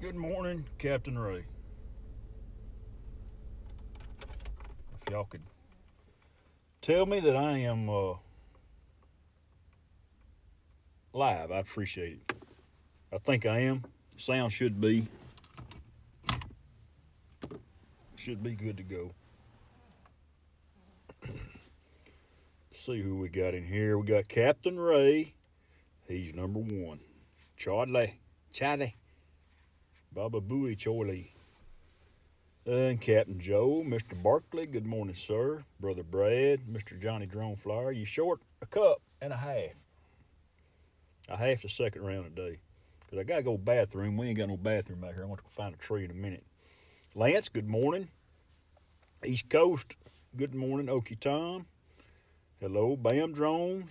Good morning, Captain Ray. If y'all could tell me that I am live, I'd appreciate it. I think I am. Sound should be good to go. See who we got in here. We got Captain Ray. He's number one. Charlie, Baba Booey Charlie. And Captain Joe, Mr. Barkley, good morning, sir. Brother Brad, Mr. Johnny Drone Flyer. You short a cup and a half. I half the second round today. Because I got to go to the bathroom. We ain't got no bathroom out here. I want to go find a tree in a minute. Lance, good morning. East Coast, good morning. Okie Tom. Hello, Bam Drones.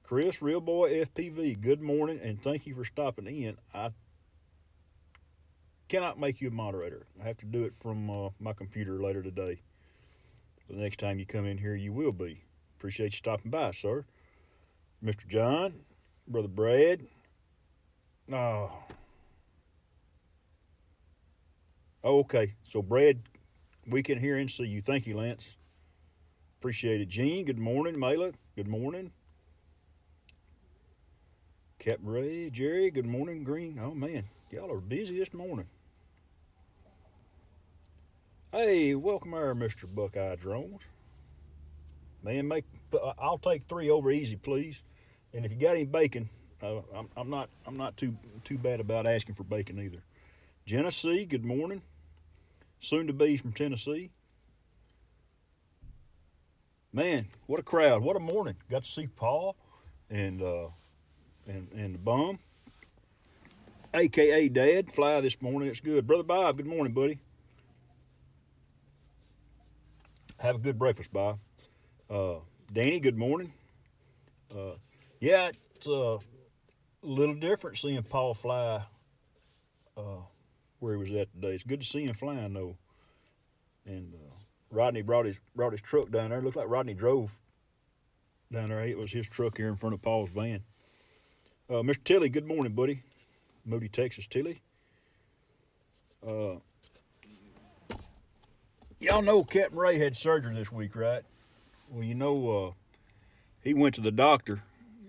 Chris, Real Boy FPV, good morning, and thank you for stopping in. I cannot make you a moderator. I have to do it from my computer later today. The next time you come in here, you will be. Appreciate you stopping by, sir. Mr. John, Brother Brad. Oh, okay. So, Brad, we can hear and see you. Thank you, Lance. Appreciate it. Gene, good morning. Mayla, good morning. Captain Ray, Jerry, good morning. Green, oh man, y'all are busy this morning. Hey, welcome here, Mr. Buckeye Drones. Man, I'll take 3 over easy, please. And if you got any bacon, I'm not too bad about asking for bacon either. Genesee, good morning. Soon to be from Tennessee. Man, what a crowd! What a morning! Got to see Paul and the bum, aka Dad, fly this morning. It's good, Brother Bob. Good morning, buddy. Have a good breakfast, Bob. Danny, good morning. Yeah, it's a little different seeing Paul fly where he was at today. It's good to see him flying though. And Rodney brought his truck down there. Looks like Rodney drove down there. It was his truck here in front of Paul's van. Mr. Tilly, good morning, buddy. Moody, Texas, Tilly. Y'all know Captain Ray had surgery this week, right? Well, he went to the doctor,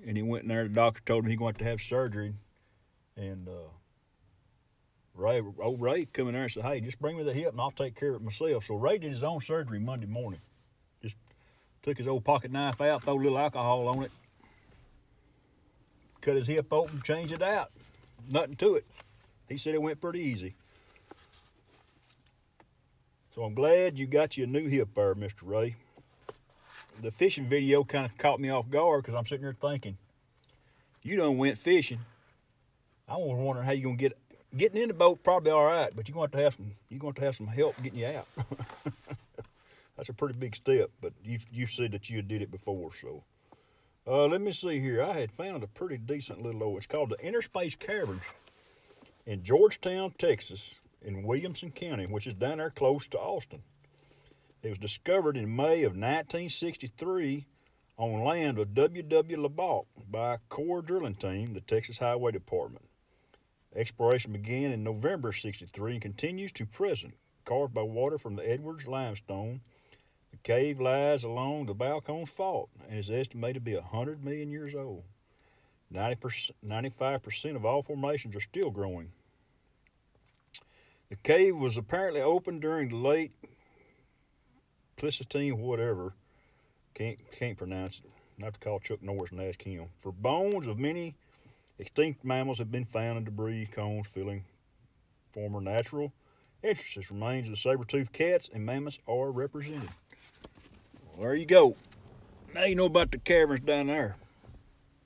and he went in there. The doctor told him he going to have surgery, and old Ray come in there and said, "Hey, just bring me the hip, and I'll take care of it myself." So Ray did his own surgery Monday morning. Just took his old pocket knife out, throw a little alcohol on it, cut his hip open, changed it out. Nothing to it. He said it went pretty easy. So I'm glad you got you a new hip there, Mr. Ray. The fishing video kind of caught me off guard because I'm sitting there thinking, you done went fishing. I was wondering how you gonna getting in the boat. Probably all right, but you're going to have some help getting you out. That's a pretty big step, but you said that you did it before, so. Let me see here. I had found a pretty decent little old. It's called the Interspace Caverns in Georgetown, Texas, in Williamson County, which is down there close to Austin. It was discovered in May of 1963 on land of W.W. LeBach by a Corps drilling team, the Texas Highway Department. Exploration began in November '63 and continues to present. Carved by water from the Edwards Limestone, the cave lies along the Balcones Fault and is estimated to be 100 million years old. 95% of all formations are still growing. The cave was apparently opened during the late Pleistocene, whatever. Can't pronounce it. I have to call Chuck Norris and ask him. For bones of many extinct mammals have been found in debris cones filling former natural entrances. Remains of the saber-toothed cats and mammoths are represented. Well, there you go. Now you know about the caverns down there.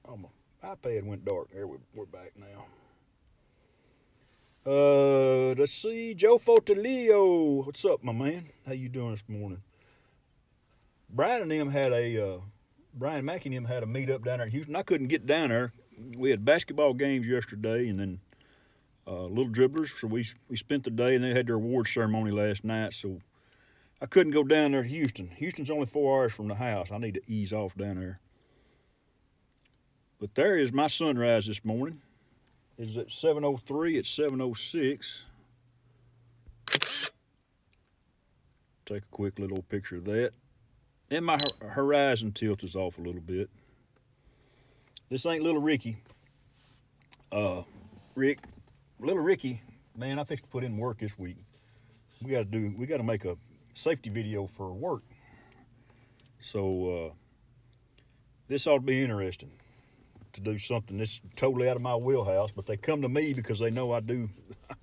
Oh, my iPad went dark. There, we're back now. Let's see. Joe Fotilio. What's up, my man? How you doing this morning? Brian Mackey and them had a meet up down there in Houston. I couldn't get down there. We had basketball games yesterday and then little dribblers. So we spent the day, and they had their award ceremony last night. So I couldn't go down there to Houston. Houston's only 4 hours from the house. I need to ease off down there. But there is my sunrise this morning. is at 7:03. It's 7:06. Take a quick little picture of that. And my horizon tilt is off a little bit. This ain't little Ricky. Little Ricky, man, I fixed to put in work this week. We gotta make a safety video for work. So this ought to be interesting to do something that's totally out of my wheelhouse, but they come to me because they know I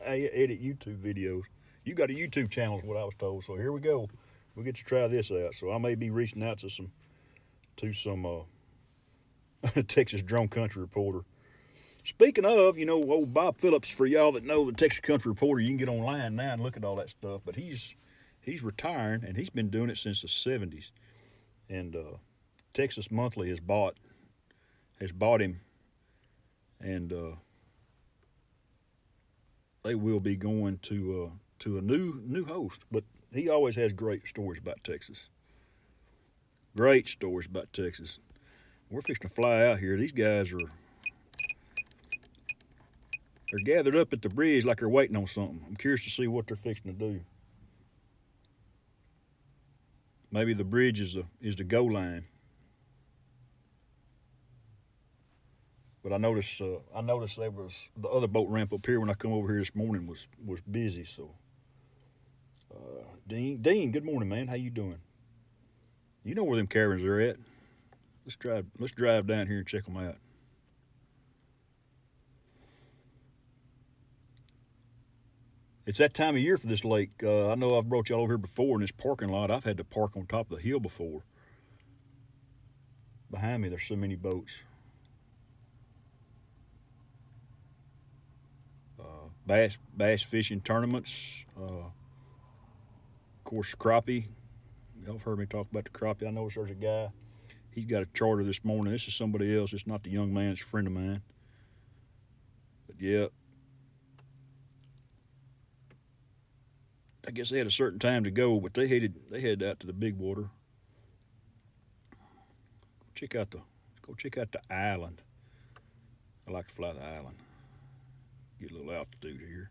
edit YouTube videos. You got a YouTube channel is what I was told, so here we go. We'll get to try this out. So I may be reaching out to some Texas Drone Country Reporter. Speaking of, old Bob Phillips, for y'all that know the Texas Country Reporter, you can get online now and look at all that stuff. But he's retiring, and he's been doing it since the 70s. And Texas Monthly has bought him, and they will be going to a new host. But he always has great stories about Texas. Great stories about Texas. We're fixing to fly out here. These guys they're gathered up at the bridge like they're waiting on something. I'm curious to see what they're fixing to do. Maybe the bridge is the go line. But I noticed there was the other boat ramp up here when I come over here this morning was busy. So, Dean, good morning, man. How you doing? You know where them caverns are at. Let's drive down here and check them out. It's that time of year for this lake. I know I've brought y'all over here before in this parking lot. I've had to park on top of the hill before. Behind me, there's so many boats. Bass fishing tournaments. Of course, crappie. Y'all have heard me talk about the crappie. I noticed there's a guy. He's got a charter this morning. This is somebody else. It's not the young man. It's a friend of mine. But yeah. I guess they had a certain time to go, but they headed out to the big water. Go check out the island. I like to fly the island. Get a little altitude here.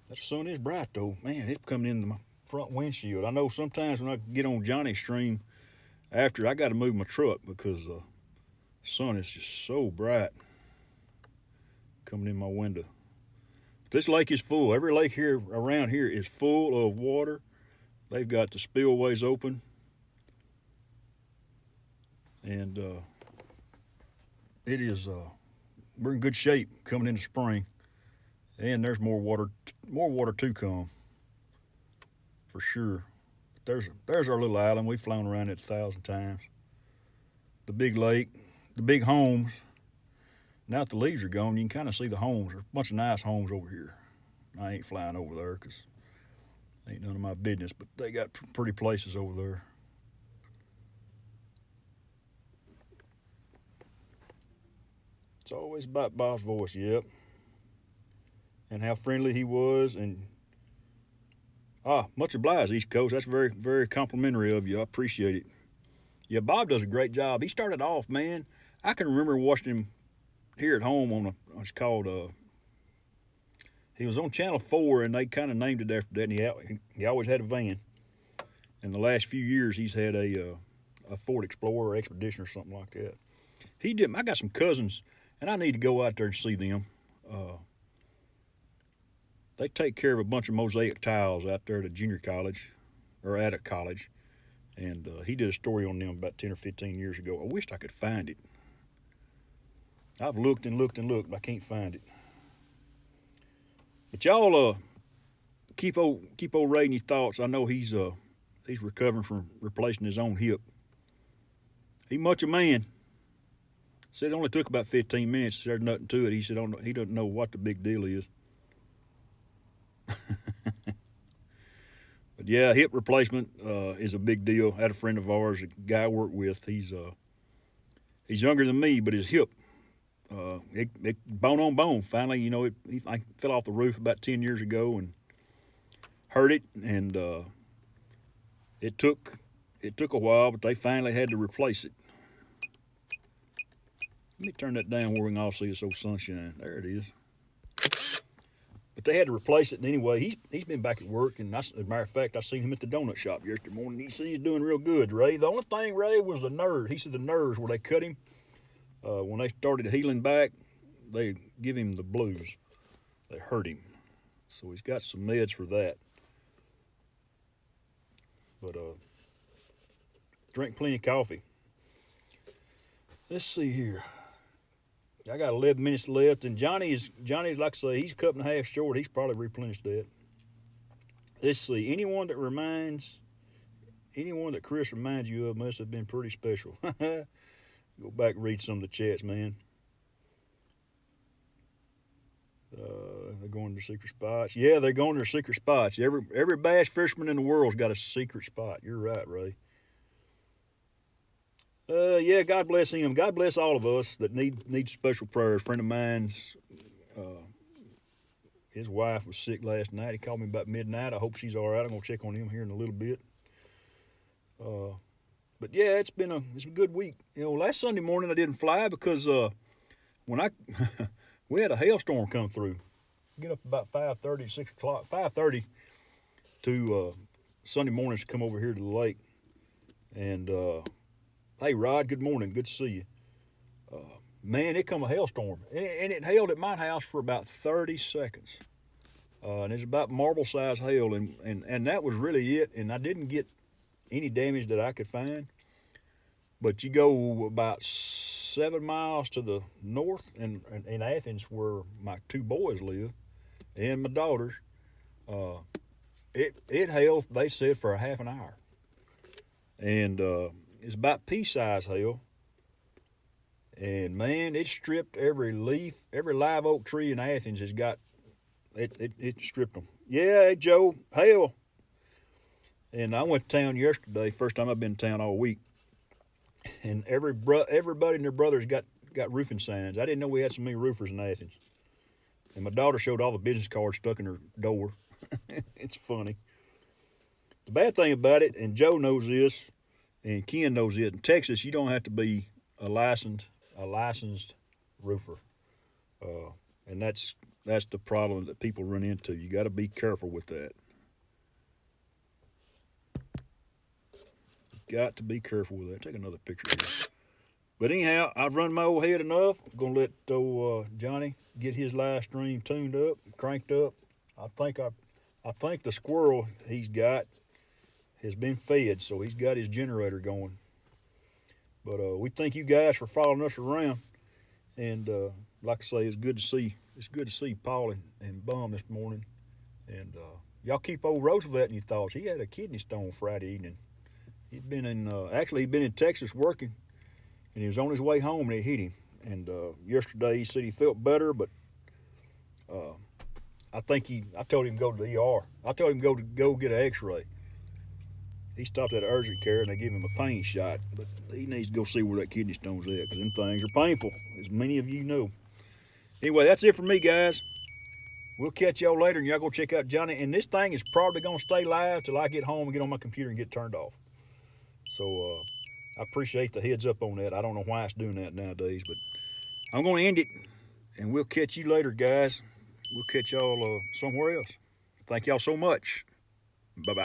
That sun is bright though. Man, it's coming into my front windshield. I know sometimes when I get on Johnny's stream, after I got to move my truck because the sun is just so bright coming in my window. This lake is full. Every lake here around here is full of water. They've got the spillways open. And we're in good shape coming into spring. And there's more water to come, for sure. There's our little island. We've flown around it 1,000 times. The big lake, the big homes. Now that the leaves are gone, you can kind of see the homes. There's a bunch of nice homes over here. I ain't flying over there because ain't none of my business, but they got pretty places over there. It's always about Bob's voice, yep. And how friendly he was, and much obliged, East Coast. That's very, very complimentary of you. I appreciate it. Yeah, Bob does a great job. He started off, man. I can remember watching him here at home it's called, he was on Channel 4, and they kind of named it after that, and he always had a van. In the last few years, he's had a Ford Explorer or Expedition or something like that. I got some cousins, and I need to go out there and see them. They take care of a bunch of mosaic tiles out there at a junior college, or at a college, and he did a story on them about 10 or 15 years ago. I wished I could find it. I've looked and looked and looked, but I can't find it. But y'all keep old Ray in your thoughts. I know he's recovering from replacing his own hip. He much a man. Said it only took about 15 minutes. There's nothing to it. He said he doesn't know what the big deal is. But yeah, hip replacement is a big deal. I had a friend of ours, a guy I work with. He's younger than me, but his hip, it bone on bone. Finally, I fell off the roof about 10 years ago and hurt it, and it took a while, but they finally had to replace it. Let me turn that down where we can all see this old sunshine. There it is. But they had to replace it anyway. He's been back at work, and as a matter of fact, I seen him at the donut shop yesterday morning. He's doing real good, Ray. The only thing, Ray, was the nerve. He said the nerves where they cut him. When they started healing back, they give him the blues. They hurt him. So he's got some meds for that. But drink plenty of coffee. Let's see here. I got 11 minutes left, and Johnny's like I say, he's a cup and a half short. He's probably replenished that. Let's see. Anyone that Chris reminds you of must have been pretty special. Go back and read some of the chats, man. They're going to their secret spots. Yeah, they're going to their secret spots. Every bass fisherman in the world's got a secret spot. You're right, Ray. Yeah, God bless him. God bless all of us that need special prayers. A friend of mine's, his wife was sick last night. He called me about midnight. I hope she's all right. I'm gonna check on him here in a little bit. But yeah, it's been a good week. You know, last Sunday morning I didn't fly because when we had a hailstorm come through. Get up about 5:30, 6 o'clock, 5:30 to Sunday mornings to come over here to the lake. And hey, Rod, good morning. Good to see you. Man, it come a hailstorm. And it hailed at my house for about 30 seconds. And it's about marble-sized hail. And that was really it. And I didn't get any damage that I could find. But you go about 7 miles to the north in Athens, where my two boys live, and my daughters, it hailed, they said, for a half an hour. And it's about pea-sized hail. And man, it stripped every leaf, every live oak tree in Athens has got, it stripped them. Yeah, hey, Joe, hail. And I went to town yesterday, first time I've been to town all week. And everybody and their brothers got roofing signs. I didn't know we had so many roofers in Athens. And my daughter showed all the business cards stuck in her door. It's funny. The bad thing about it, and Joe knows this, and Ken knows it, in Texas, you don't have to be a licensed roofer. And that's the problem that people run into. You got to be careful with that. Got to be careful with that. Take another picture here. But anyhow, I've run my old head enough. I'm going to let Johnny get his live stream tuned up, cranked up. I think the squirrel he's got has been fed, so he's got his generator going. But we thank you guys for following us around. And like I say, it's good to see Paul and Bum this morning. And y'all keep old Roosevelt in your thoughts. He had a kidney stone Friday evening. He'd been in Texas working, and he was on his way home and it hit him. And yesterday he said he felt better, but I told him to go to the ER. I told him to go get an X-ray. He stopped at urgent care and they gave him a pain shot, but he needs to go see where that kidney stone's at, because them things are painful, as many of you know. Anyway, that's it for me, guys. We'll catch y'all later, and y'all go check out Johnny. And this thing is probably going to stay live till I get home and get on my computer and get it turned off. So I appreciate the heads up on that. I don't know why it's doing that nowadays, but I'm going to end it, and we'll catch you later, guys. We'll catch y'all somewhere else. Thank y'all so much. Bye-bye.